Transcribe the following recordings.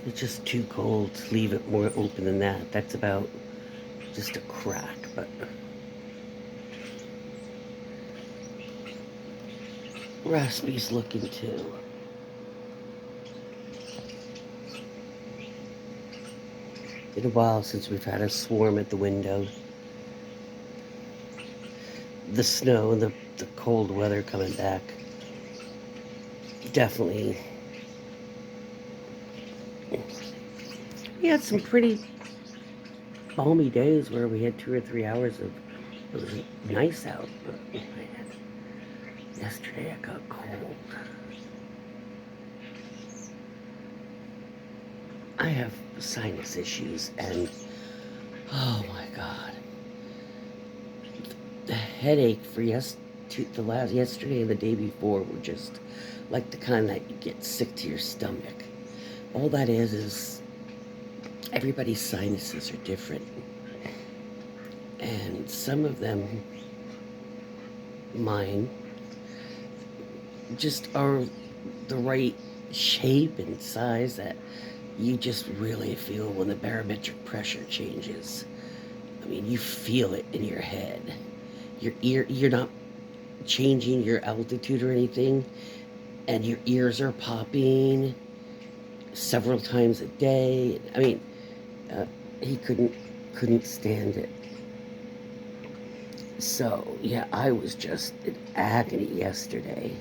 It's just too cold to leave it more open than that. That's about just a crack, but Raspy's looking too. Been a while since we've had a swarm at the window. The snow and the cold weather coming back definitely. We had some pretty balmy days where we had 2 or 3 hours of it was nice out, but man, yesterday it got cold. I have sinus issues, and oh my god, the headache for the last yesterday and the day before were just like the kind that you get sick to your stomach. All that is everybody's sinuses are different, and some of them, mine, just are the right shape and size that you just really feel when the barometric pressure changes. I mean, you feel it in your head. You're not changing your altitude or anything, and your ears are popping several times a day. I mean, uh, he couldn't stand it. So yeah, I was just in agony yesterday.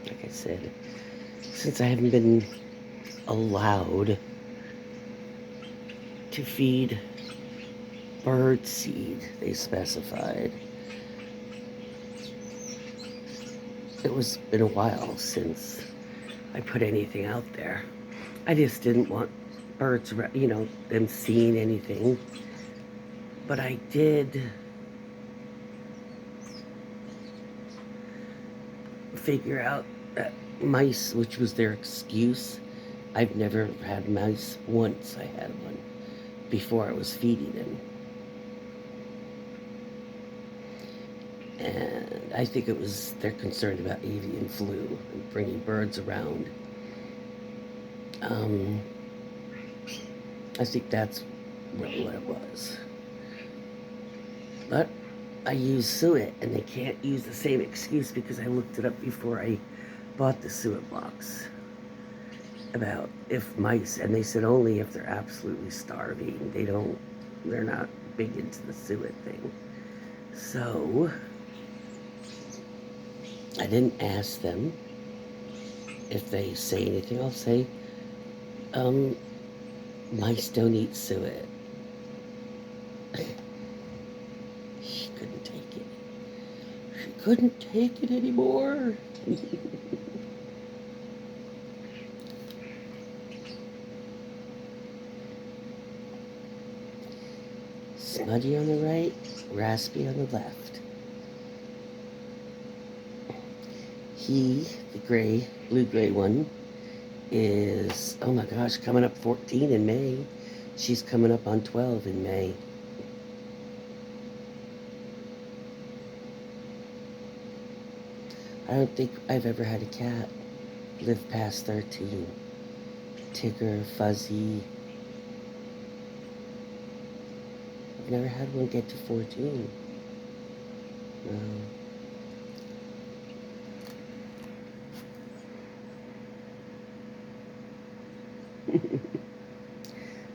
Like I said, since I haven't been allowed to feed bird seed, they specified. It was been a while since I put anything out there. I just didn't want birds, them seeing anything. But I did figure out that mice, which was their excuse, I've never had mice. Once I had one before I was feeding them. And I think it was they're concerned about avian flu and bringing birds around. Um, I think that's really what it was. But I use suet, and they can't use the same excuse because I looked it up before I bought the suet box about if mice, and they said only if they're absolutely starving. They're not big into the suet thing. So I didn't ask them if they say anything. I'll say, um, mice don't eat suet. She couldn't take it. She couldn't take it anymore. Smudgy on the right, raspy on the left. The blue-gray one, is, oh my gosh, coming up 14 in May. She's coming up on 12 in May. I don't think I've ever had a cat live past 13. Tigger, Fuzzy. I've never had one get to 14. No.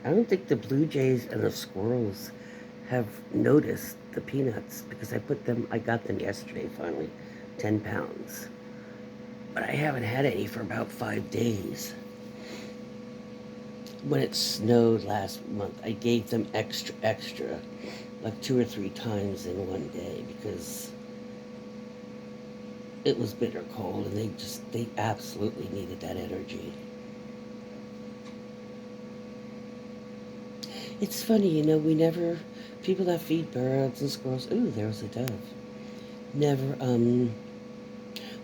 I don't think the blue jays and the squirrels have noticed the peanuts because I got them yesterday finally, 10 pounds. But I haven't had any for about 5 days. When it snowed last month, I gave them extra, like 2 or 3 times in one day because it was bitter cold and they absolutely needed that energy. It's funny, people that feed birds and squirrels, ooh, there was a dove. Never,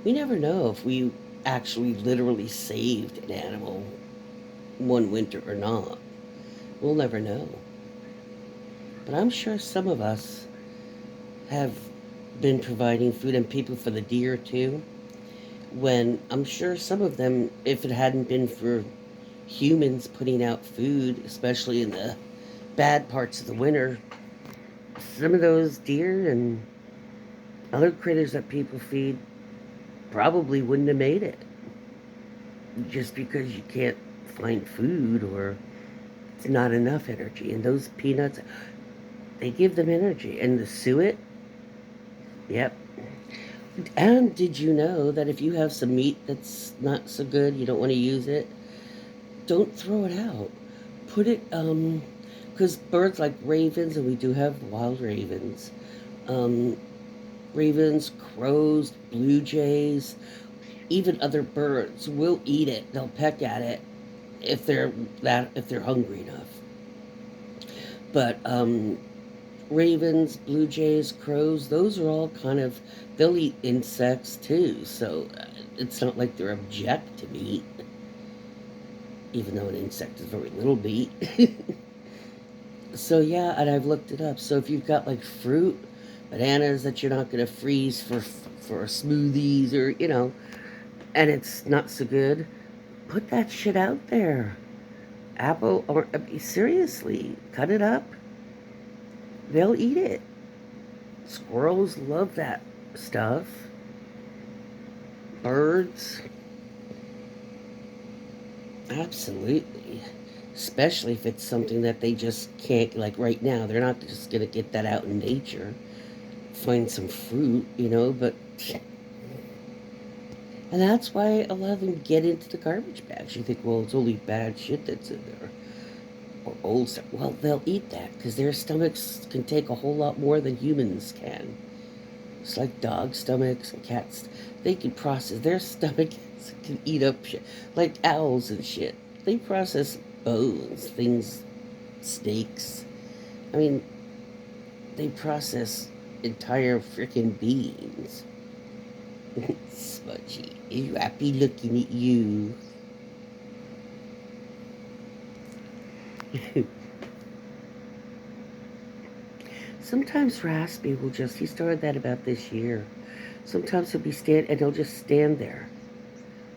we never know if we actually literally saved an animal one winter or not. We'll never know. But I'm sure some of us have been providing food and people for the deer too. When I'm sure some of them, if it hadn't been for humans putting out food, especially in the bad parts of the winter, some of those deer and other critters that people feed probably wouldn't have made it. Just because you can't find food or it's not enough energy. And those peanuts, they give them energy. And the suet, yep. And did you know that if you have some meat that's not so good, you don't want to use it, don't throw it out. Put it, because birds like ravens, and we do have wild ravens, um, ravens, crows, blue jays, even other birds will eat it. They'll peck at it if they're hungry enough. But ravens, blue jays, crows, those are all kind of, they'll eat insects too. So it's not like they're object to meat, even though an insect is very little meat. So yeah, and I've looked it up. So if you've got like fruit, bananas that you're not going to freeze for smoothies or and it's not so good, put that shit out there. Apple or seriously, cut it up. They'll eat it. Squirrels love that stuff. Birds, absolutely. Especially if it's something that they just can't, like right now, they're not just going to get that out in nature. Find some fruit, but. And that's why a lot of them get into the garbage bags. You think, well, it's only bad shit that's in there. Or old stuff. Well, they'll eat that because their stomachs can take a whole lot more than humans can. It's like dog stomachs and cats. They can process, their stomachs can eat up shit. Like owls and shit. They process bones, things, snakes. I mean, they process entire freaking beings. Smudgy. Are you happy looking at you? Sometimes Raspy will just, he started that about this year. Sometimes he'll just stand there,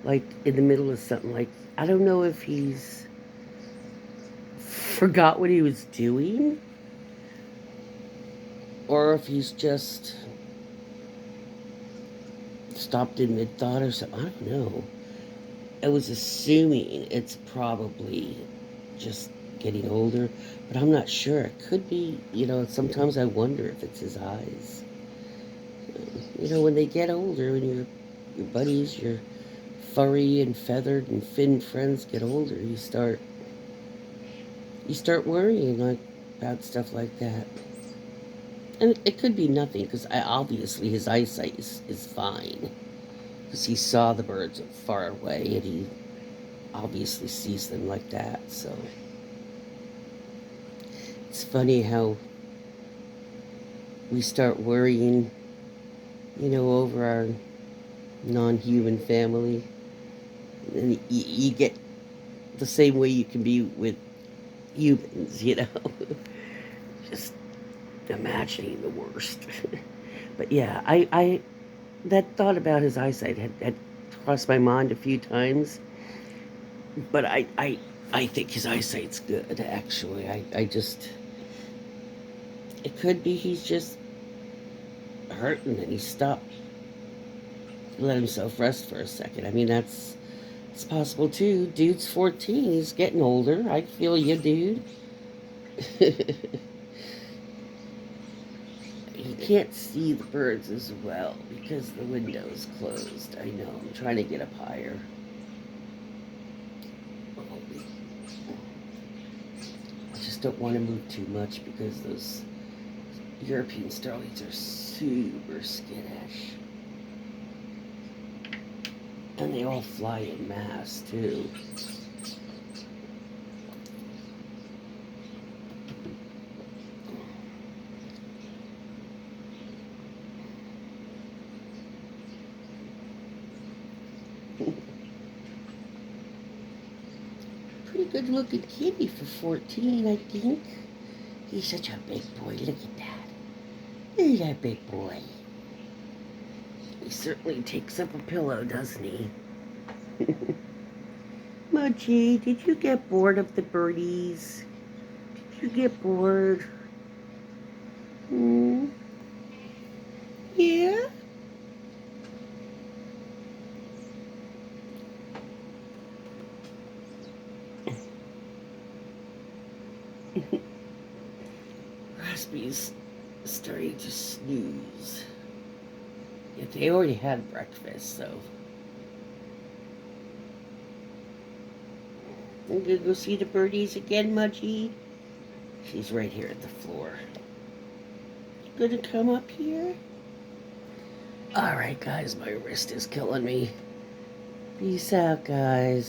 like in the middle of something. Like, I don't know if he's forgot what he was doing or if he's just stopped in mid thought or something. I don't know. I was assuming it's probably just getting older, but I'm not sure. It could be, sometimes I wonder if it's his eyes. When they get older and your buddies, your furry and feathered and finned friends get older, you start worrying like about stuff like that. And it could be nothing because obviously his eyesight is fine because he saw the birds far away and he obviously sees them like that. So it's funny how we start worrying, over our non-human family, and you get the same way you can be with humans. Just imagining the worst. But yeah, I that thought about his eyesight had crossed my mind a few times, but I think his eyesight's good, actually. I just, it could be he's just hurting and he stopped, let himself rest for a second. I mean, it's possible too. Dude's 14, he's getting older. I feel you, dude. He can't see the birds as well because the window is closed. I know, I'm trying to get up higher. I just don't want to move too much because those European starlings are super skittish. And they all fly in mass, too. Pretty good looking kitty for 14, I think. He's such a big boy. Look at that. Hey, that big boy. He certainly takes up a pillow, doesn't he? Mudgy, did you get bored of the birdies? Did you get bored? Hmm? Yeah? Raspy's starting to snooze. Yet they already had breakfast, so. I'm gonna go see the birdies again, Mudgy. She's right here at the floor. You gonna come up here? Alright, guys, my wrist is killing me. Peace out, guys.